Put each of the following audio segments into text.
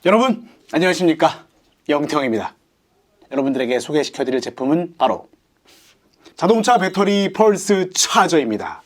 여러분 안녕하십니까, 영태형입니다. 여러분들에게 소개시켜드릴 제품은 바로 자동차 배터리 펄스 차저입니다.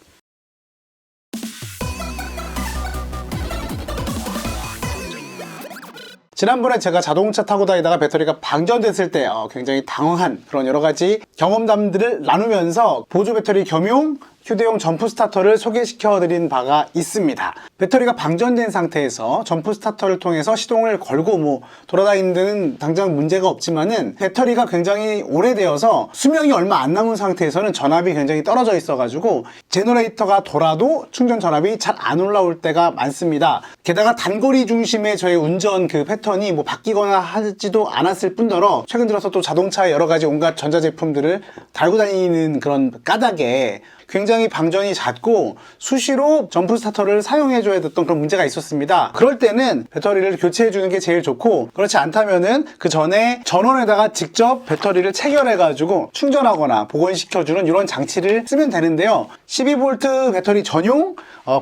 지난번에 제가 자동차 타고 다니다가 배터리가 방전됐을 때 굉장히 당황한 그런 여러가지 경험담들을 나누면서 보조 배터리 겸용 휴대용 점프 스타터를 소개시켜드린 바가 있습니다. 배터리가 방전된 상태에서 점프 스타터를 통해서 시동을 걸고 돌아다니는 데는 당장 문제가 없지만은 배터리가 굉장히 오래되어서 수명이 얼마 안 남은 상태에서는 전압이 굉장히 떨어져 있어가지고 제너레이터가 돌아도 충전 전압이 잘 안 올라올 때가 많습니다. 게다가 단거리 중심의 저의 운전 그 패턴이 바뀌거나 하지도 않았을 뿐더러 최근 들어서 또 자동차에 여러가지 온갖 전자제품들을 달고 다니는 그런 까닭에 굉장히 방전이 잦고 수시로 점프 스타터를 사용해줘야 됐던 그런 문제가 있었습니다. 그럴 때는 배터리를 교체해주는 게 제일 좋고, 그렇지 않다면은 그 전에 전원에다가 직접 배터리를 체결해가지고 충전하거나 복원시켜주는 이런 장치를 쓰면 되는데요. 12V 배터리 전용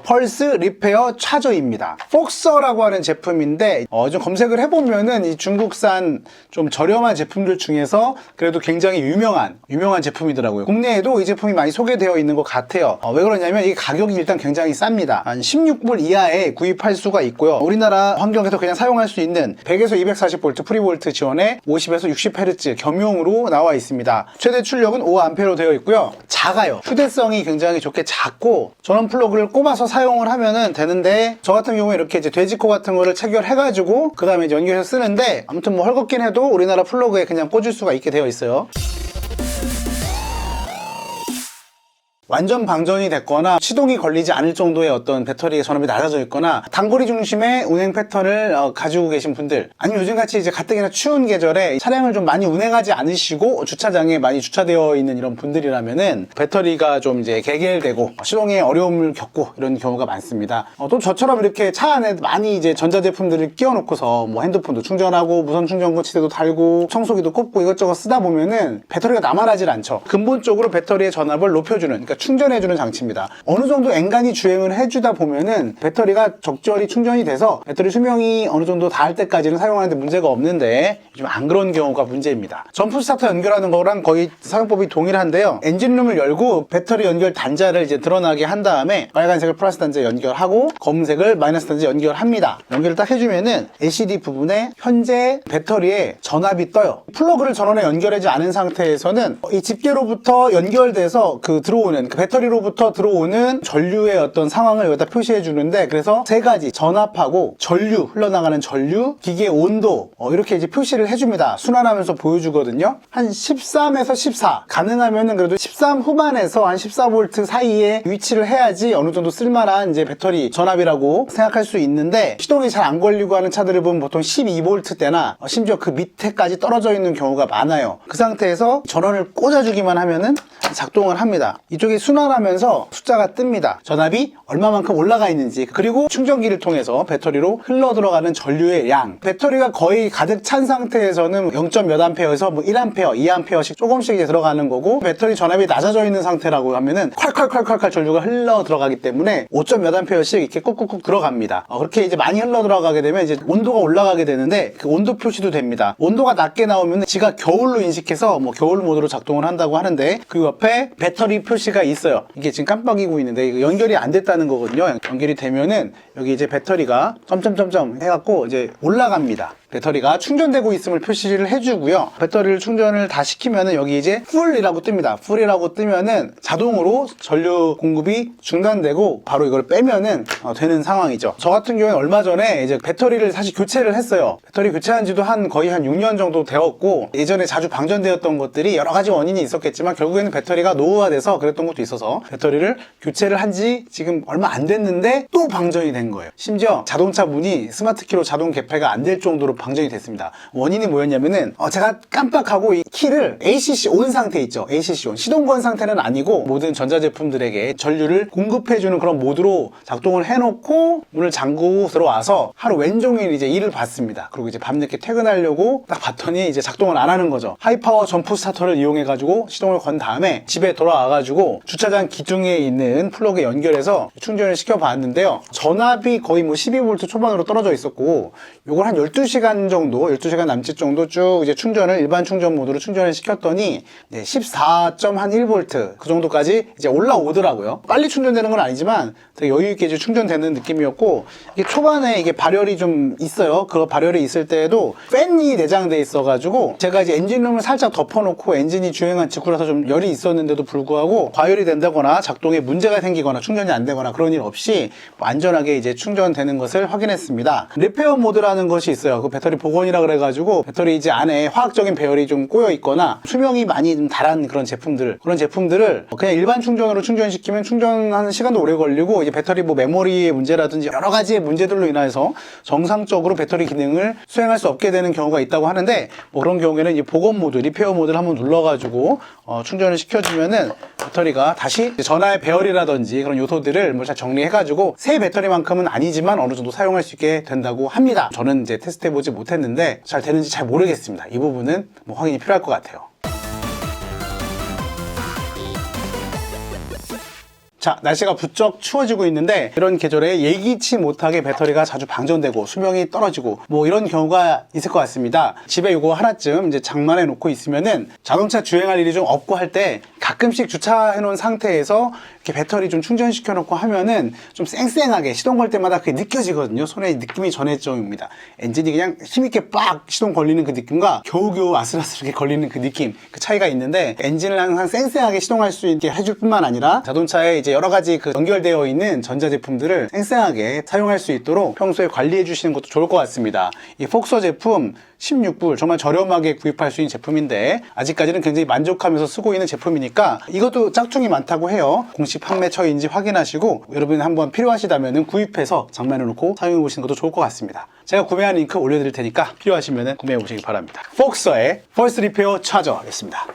펄스 리페어 차저입니다. 폭서라고 하는 제품인데 좀 검색을 해보면은 이 중국산 좀 저렴한 제품들 중에서 그래도 굉장히 유명한 제품이더라고요. 국내에도 이 제품이 많이 소개되어 있는 것 같아요. 왜 그러냐면 이 가격이 일단 굉장히 쌉니다. 한 16불 이하에 구입할 수가 있고요. 우리나라 환경에서 그냥 사용할 수 있는 100에서 240V 프리볼트 지원에 50에서 60Hz 겸용으로 나와 있습니다. 최대 출력은 5A로 되어 있고요. 작아요. 휴대성이 굉장히 좋게 작고 전원 플러그를 꼽아서 사용을 하면은 되는데, 저 같은 경우에 이렇게 이제 돼지코 같은 거를 체결해가지고 그 다음에 연결해서 쓰는데, 아무튼 헐겁긴 해도 우리나라 플러그에 그냥 꽂을 수가 있게 되어 있어요. 완전 방전이 됐거나 시동이 걸리지 않을 정도의 어떤 배터리의 전압이 낮아져 있거나 단거리 중심의 운행 패턴을 가지고 계신 분들, 아니면 요즘같이 이제 가뜩이나 추운 계절에 차량을 좀 많이 운행하지 않으시고 주차장에 많이 주차되어 있는 이런 분들이라면은 배터리가 좀 이제 개결되고 시동에 어려움을 겪고 이런 경우가 많습니다. 또 저처럼 이렇게 차 안에 많이 이제 전자제품들을 끼워놓고서 핸드폰도 충전하고 무선 충전 거치대도 달고 청소기도 꼽고 이것저것 쓰다 보면은 배터리가 남아나질 않죠. 근본적으로 배터리의 전압을 높여주는, 그러니까 충전해주는 장치입니다. 어느 정도 엔간히 주행을 해주다 보면은 배터리가 적절히 충전이 돼서 배터리 수명이 어느 정도 닿을 때까지는 사용하는데 문제가 없는데, 요즘 안 그런 경우가 문제입니다. 점프 스타터 연결하는 거랑 거의 사용법이 동일한데요. 엔진룸을 열고 배터리 연결 단자를 이제 드러나게 한 다음에 빨간색을 플러스 단자에 연결하고 검은색을 마이너스 단자에 연결합니다. 연결을 딱 해주면은 LCD 부분에 현재 배터리에 전압이 떠요. 플러그를 전원에 연결하지 않은 상태에서는 이 집게로부터 연결돼서 들어오는 배터리로부터 들어오는 전류의 어떤 상황을 여기다 표시해 주는데, 그래서 세 가지 전압하고 전류, 흘러나가는 전류, 기계 온도 이렇게 이제 표시를 해줍니다. 순환하면서 보여주거든요. 한 13에서 14, 가능하면은 그래도 13 후반에서 한 14V 사이에 위치를 해야지 어느 정도 쓸만한 이제 배터리 전압이라고 생각할 수 있는데, 시동이 잘 안 걸리고 하는 차들을 보면 보통 12V대나 심지어 그 밑에까지 떨어져 있는 경우가 많아요. 그 상태에서 전원을 꽂아주기만 하면은 작동을 합니다. 이쪽이 순환하면서 숫자가 뜹니다. 전압이 얼마만큼 올라가 있는지, 그리고 충전기를 통해서 배터리로 흘러 들어가는 전류의 양. 배터리가 거의 가득 찬 상태에서는 0. 몇 암페어에서 1A, 2A씩 조금씩 이제 들어가는 거고, 배터리 전압이 낮아져 있는 상태라고 하면은 콸콸콸콸콸 전류가 흘러 들어가기 때문에 5. 몇 암페어씩 이렇게 꾹꾹꾹 들어갑니다. 그렇게 이제 많이 흘러 들어가게 되면 이제 온도가 올라가게 되는데, 그 온도 표시도 됩니다. 온도가 낮게 나오면 지가 겨울로 인식해서 겨울 모드로 작동을 한다고 하는데, 그 옆에 배터리 표시가 있어요. 이게 지금 깜빡이고 있는데 이거 연결이 안 됐다는 거거든요. 연결이 되면은 여기 이제 배터리가 점점점점 해갖고 이제 올라갑니다. 배터리가 충전되고 있음을 표시를 해주고요. 배터리를 충전을 다 시키면은 여기 이제 풀이라고 뜹니다. 풀이라고 뜨면은 자동으로 전류 공급이 중단되고 바로 이걸 빼면은 되는 상황이죠. 저 같은 경우는 얼마 전에 이제 배터리를 사실 교체를 했어요. 배터리 교체한 지도 거의 한 6년 정도 되었고, 예전에 자주 방전되었던 것들이 여러 가지 원인이 있었겠지만 결국에는 배터리가 노후화돼서 그랬던 것도 있어서 배터리를 교체를 한 지 지금 얼마 안 됐는데 또 방전이 된 거예요. 심지어 자동차 문이 스마트키로 자동 개폐가 안 될 정도로 방전이 됐습니다. 원인이 뭐였냐면은 제가 깜빡하고 이 키를 ACC 온 상태 있죠. ACC 온, 시동 건 상태는 아니고 모든 전자제품들에게 전류를 공급해주는 그런 모드로 작동을 해놓고 문을 잠그고 들어와서 하루 왼종일 이제 일을 봤습니다. 그리고 이제 밤늦게 퇴근하려고 딱 봤더니 이제 작동을 안 하는 거죠. 하이파워 점프 스타터를 이용해가지고 시동을 건 다음에 집에 돌아와가지고 주차장 기둥에 있는 플러그에 연결해서 충전을 시켜봤는데요. 전압이 거의 12V 초반으로 떨어져 있었고, 요걸 한 12시간 12시간 정도, 12시간 남짓 정도 쭉 이제 충전을 일반 충전 모드로 충전을 시켰더니 14.1V 그 정도까지 이제 올라오더라고요. 빨리 충전되는 건 아니지만 되게 여유 있게 이제 충전되는 느낌이었고, 이게 초반에 이게 발열이 좀 있어요. 그 발열이 있을 때에도 팬이 내장돼 있어가지고 제가 이제 엔진룸을 살짝 덮어놓고 엔진이 주행한 직후라서 좀 열이 있었는데도 불구하고 과열이 된다거나 작동에 문제가 생기거나 충전이 안 되거나 그런 일 없이 안전하게 이제 충전되는 것을 확인했습니다. 리페어 모드라는 것이 있어요. 그 배터리 복원이라 그래가지고 배터리 이제 안에 화학적인 배열이 좀 꼬여 있거나 수명이 많이 좀 닳은 그런 제품들을 그냥 일반 충전으로 충전시키면 충전하는 시간도 오래 걸리고 이제 배터리 뭐 메모리의 문제라든지 여러 가지의 문제들로 인해서 정상적으로 배터리 기능을 수행할 수 없게 되는 경우가 있다고 하는데, 뭐 그런 경우에는 이 복원 모드, 리페어 모드를 한번 눌러가지고 충전을 시켜주면은 배터리가 다시 전하의 배열이라든지 그런 요소들을 뭐 잘 정리해가지고 새 배터리만큼은 아니지만 어느 정도 사용할 수 있게 된다고 합니다. 저는 이제 테스트해보지 못했는데 잘 되는지 잘 모르겠습니다. 이 부분은 뭐 확인이 필요할 것 같아요. 자, 날씨가 부쩍 추워지고 있는데 이런 계절에 예기치 못하게 배터리가 자주 방전되고 수명이 떨어지고 뭐 이런 경우가 있을 것 같습니다. 집에 이거 하나쯤 이제 장만해 놓고 있으면은 자동차 주행할 일이 좀 없고 할 때 가끔씩 주차해 놓은 상태에서 이렇게 배터리 좀 충전시켜 놓고 하면은 좀 쌩쌩하게 시동 걸 때마다 그게 느껴지거든요. 손에 느낌이 전해점입니다. 엔진이 그냥 힘있게 빡 시동 걸리는 그 느낌과 겨우겨우 아슬아슬하게 걸리는 그 느낌, 그 차이가 있는데, 엔진을 항상 쌩쌩하게 시동할 수 있게 해줄 뿐만 아니라 자동차에 이제 여러 가지 그 연결되어 있는 전자제품들을 쌩쌩하게 사용할 수 있도록 평소에 관리해 주시는 것도 좋을 것 같습니다. 이 폭서 제품 16불 정말 저렴하게 구입할 수 있는 제품인데 아직까지는 굉장히 만족하면서 쓰고 있는 제품이니까 이것도 짝퉁이 많다고 해요. 공식 판매처인지 확인하시고 여러분이 한번 필요하시다면 구입해서 장만해 놓고 사용해 보시는 것도 좋을 것 같습니다. 제가 구매한 링크 올려드릴 테니까 필요하시면 구매해 보시기 바랍니다. 폭서의 펄스 리페어 차저였습니다.